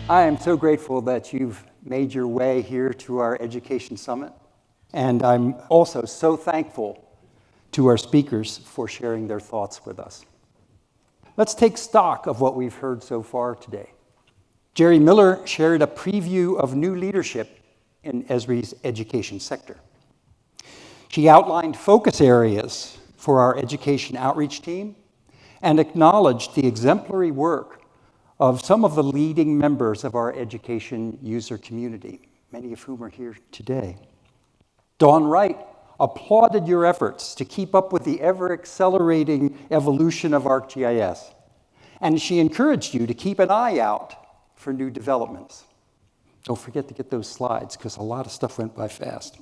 I am so grateful that you've made your way here to our Education Summit. And I'm also so thankful to our speakers for sharing their thoughts with us. Let's take stock of what we've heard so far today. Jerry Miller shared a preview of new leadership in Esri's education sector. She outlined focus areas for our education outreach team and acknowledged the exemplary work of some of the leading members of our education user community, many of whom are here today. Dawn Wright applauded your efforts to keep up with the ever-accelerating evolution of ArcGIS, and she encouraged you to keep an eye out for new developments. Don't forget to get those slides, because a lot of stuff went by fast.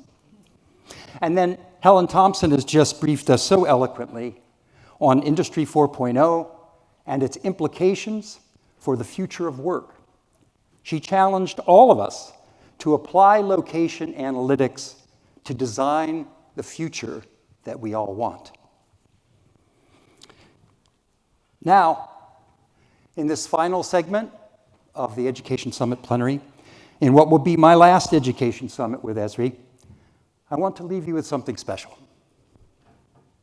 And then Helen Thompson has just briefed us so eloquently on Industry 4.0 and its implications for the future of work. She challenged all of us to apply location analytics to design the future that we all want. Now, in this final segment of the Education Summit Plenary, in what will be my last Education Summit with Esri, I want to leave you with something special.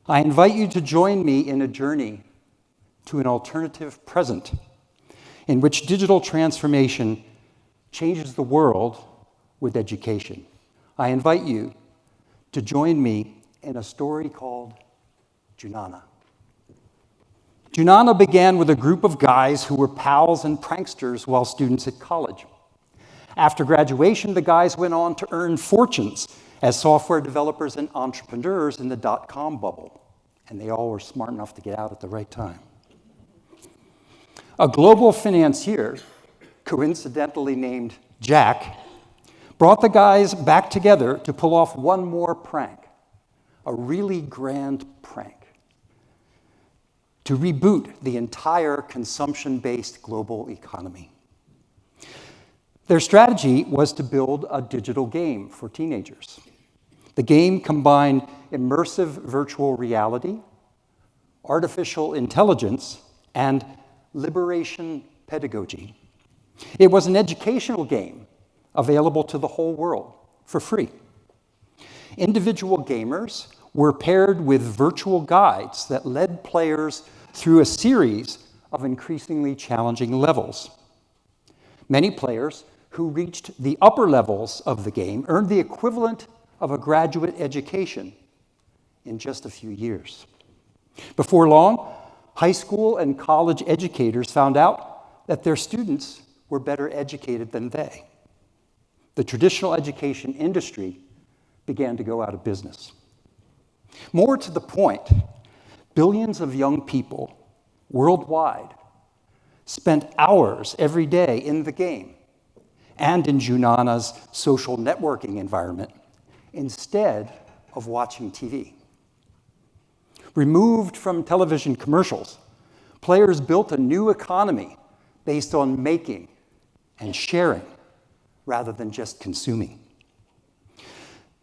I invite you to join me in a journey to an alternative present in which digital transformation changes the world with education. I invite you to join me in a story called Junana. Junana began with a group of guys who were pals and pranksters while students at college. After graduation, the guys went on to earn fortunes as software developers and entrepreneurs in the dot-com bubble, and they all were smart enough to get out at the right time. A global financier, coincidentally named Jack, brought the guys back together to pull off one more prank, a really grand prank, to reboot the entire consumption-based global economy. Their strategy was to build a digital game for teenagers. The game combined immersive virtual reality, artificial intelligence, and liberation pedagogy. It was an educational game available to the whole world for free. Individual gamers were paired with virtual guides that led players through a series of increasingly challenging levels. Many players who reached the upper levels of the game earned the equivalent of a graduate education in just a few years. Before long, high school and college educators found out that their students were better educated than they. The traditional education industry began to go out of business. More to the point, billions of young people worldwide spent hours every day in the game and in Junana's social networking environment instead of watching TV. Removed from television commercials, players built a new economy based on making and sharing rather than just consuming.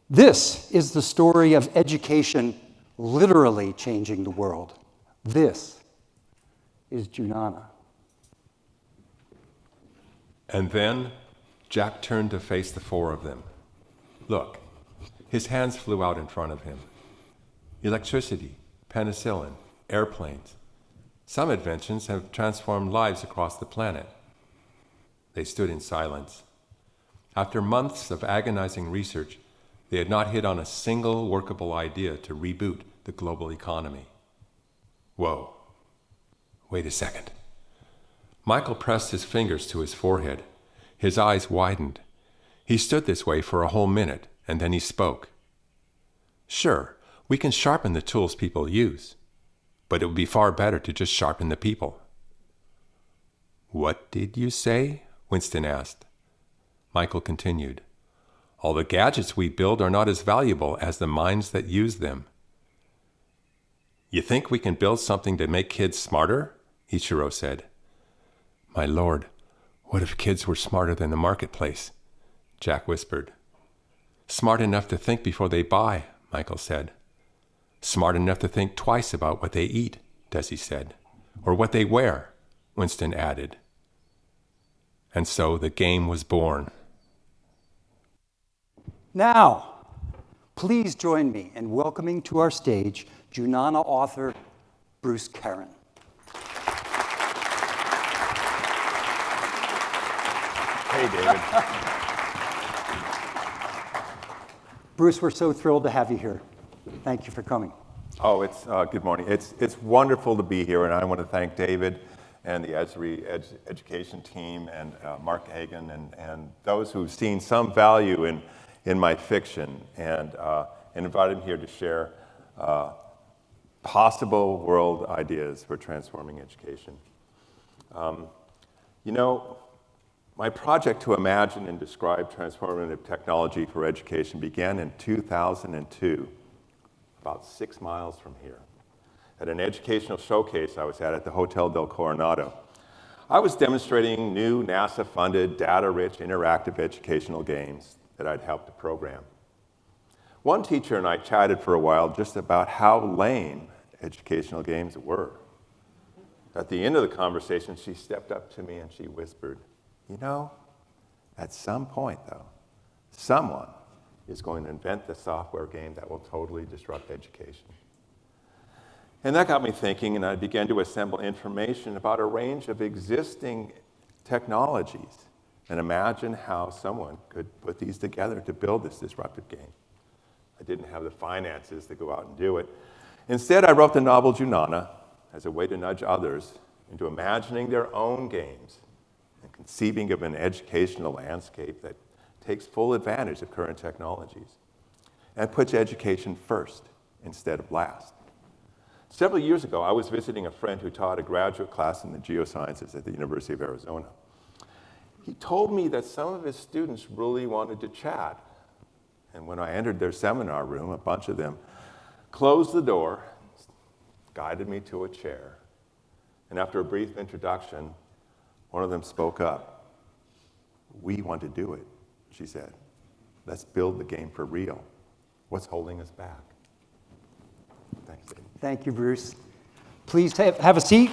This is the story of education literally changing the world. This is Junana. And then Jack turned to face the four of them. Look, his hands flew out in front of him. Electricity, penicillin, airplanes. Some inventions have transformed lives across the planet. They stood in silence. After months of agonizing research, they had not hit on a single workable idea to reboot the global economy. Whoa. Wait a second. Michael pressed his fingers to his forehead. His eyes widened. He stood this way for a whole minute, and then he spoke. Sure, we can sharpen the tools people use, but it would be far better to just sharpen the people. What did you say? Winston asked. Michael continued. All the gadgets we build are not as valuable as the minds that use them. You think we can build something to make kids smarter? Ichiro said. My lord, what if kids were smarter than the marketplace? Jack whispered. Smart enough to think before they buy, Michael said. Smart enough to think twice about what they eat, Desi said. Or what they wear, Winston added. And so the game was born. Now, please join me in welcoming to our stage Junana author Bruce Caron. Hey, David. Bruce, we're so thrilled to have you here. Thank you for coming. Oh, it's good morning. It's wonderful to be here, and I want to thank David and the Esri education team and Mark Hagan and those who've seen some value in my fiction and invited me here to share possible world ideas for transforming education. My project to imagine and describe transformative technology for education began in 2002, about 6 miles from here, at an educational showcase I was at the Hotel del Coronado. I was demonstrating new NASA-funded, data-rich, interactive educational games that I'd helped to program. One teacher and I chatted for a while just about how lame educational games were. At the end of the conversation, she stepped up to me and she whispered, at some point, though, someone is going to invent the software game that will totally disrupt education. And that got me thinking, and I began to assemble information about a range of existing technologies and imagine how someone could put these together to build this disruptive game. I didn't have the finances to go out and do it. Instead, I wrote the novel Junana as a way to nudge others into imagining their own games and conceiving of an educational landscape that takes full advantage of current technologies and puts education first instead of last. Several years ago, I was visiting a friend who taught a graduate class in the geosciences at the University of Arizona. He told me that some of his students really wanted to chat. And when I entered their seminar room, a bunch of them closed the door, guided me to a chair. And after a brief introduction, one of them spoke up. "We want to do it," she said. "Let's build the game for real. What's holding us back?" Thanks, David. Thank you, Bruce. Please have a seat.